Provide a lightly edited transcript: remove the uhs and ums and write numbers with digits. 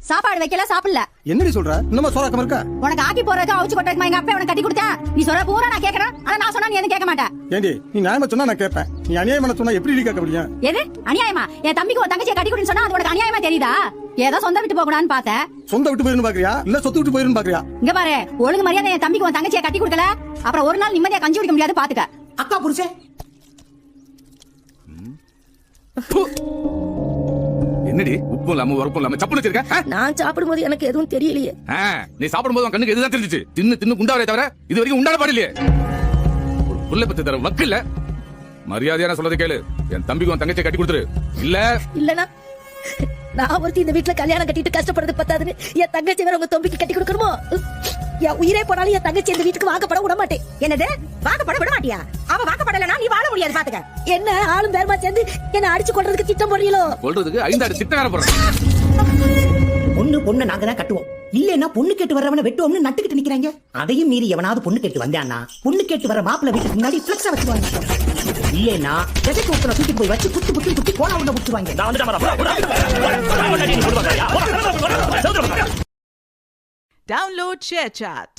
சாப்பாடு வைக்கல சாப்பிடல. என்னடி சொல்ற? இன்னமா சோறாக்கம் இருக்கா? உனக்கு ஆக்கி போறதுக்கு அவுச்சு கொட்டதுக்கு எங்க அப்பா உனக்கு கட்டி கொடுத்தா? நீ சொல்ற பூரா நான் கேக்குறேன். ஆனா நான் சொன்னா நீ எதுவும் கேட்க மாட்டே. ஏண்டி நீ நியாயமா சொன்னா நான் கேட்பேன். நீ அநியாயமா சொன்னா எப்படி கேட்க முடியும்? எது அநியாயமா? என் தம்பிக்கு ஒரு தங்கச்சியை கட்டி கொடுன்னு சொன்னா அது உனக்கு அநியாயமா தெரியுதா? ஏதோ சொந்த விட்டு போக கூடாதுன்னு பார்த்தேன். சொந்த விட்டு போயிருந்து பாக்குறியா இல்ல சொத்து விட்டு போயிருந்து பாக்குறியா? இங்க பாரு, ஒழுங்கு மரியாதை என் தம்பிக்கு ஒரு தங்கச்சியை கட்டி கொடுக்கல அப்புறம் ஒரு நாள் நிம்மதியா கஞ்சி குடிக்க முடியாது பாத்துக்க. அக்கா புருஷே என்னடி உப்பு இல்லாம உரப்பு இல்லாம சப்புன்னு வச்சிருக்க? நான் சாப்பிடும்போது எனக்கு எதுவும் தெரியலையே. நீ சாப்பிடும்போது உன் கண்ணுக்கு எதுதான் தெரிஞ்சிச்சு? தின்னு குண்டாவரே தவிர இது வரைக்கும் உண்டான பாடு இல்லையே. ஒரு புள்ள பத்தி தர வக்கு இல்ல. மரியாதையான சொல்றதை கேளு. என் தம்பிக்கு உன் தங்கச்சியை கட்டி கொடுத்துரு. இல்லனா நான் ஒருத்தி இந்த வீட்டுல கல்யாணம் கட்டிட்டு கஷ்டப்படுறது பத்தாதுன்னு என் தங்கச்சி வேற உங்க தம்பிக்கு கட்டி கொடுக்கணுமோ? என் உயிரே போனாலும் என் தங்கச்சி இந்த வீட்டுக்கு வாக்கப்பட விட மாட்டேன். என்னது வாக்கப்பட விட மாட்டியா? அவ வாக்கப்படலனா நீ வாழ முடியாது பாத்துக்க. என்ன ஆளும் பேருமா சேர்ந்து என்ன அடிச்சு கொள்றதுக்கு திட்டம் போடுறீங்களோ? சொல்றதுக்கு 5 ஆடு திட்டம் வேற போறேன். பொண்ணு நாங்க தான் கட்டுவோம். இல்லன்னா பொண்ணு கேட்டு வர்றவன வெட்டுவோம்னு நட்டுக்கிட்டு நிக்கிறாங்க. அதையும் மீறி எவனாவது பொண்ணு கேட்டு வந்தான்னா பொண்ணு கேட்டு வர மாப்பிள்ளை வீட்டுக்கு முன்னாடி பிளக்ஸா வச்சுவாங்க. இல்லன்னா எதைக்கு ஒருத்தர தூக்கி போய் வச்சு குத்தி கோலா உள்ள விட்டுருவாங்க. Download ShareChat.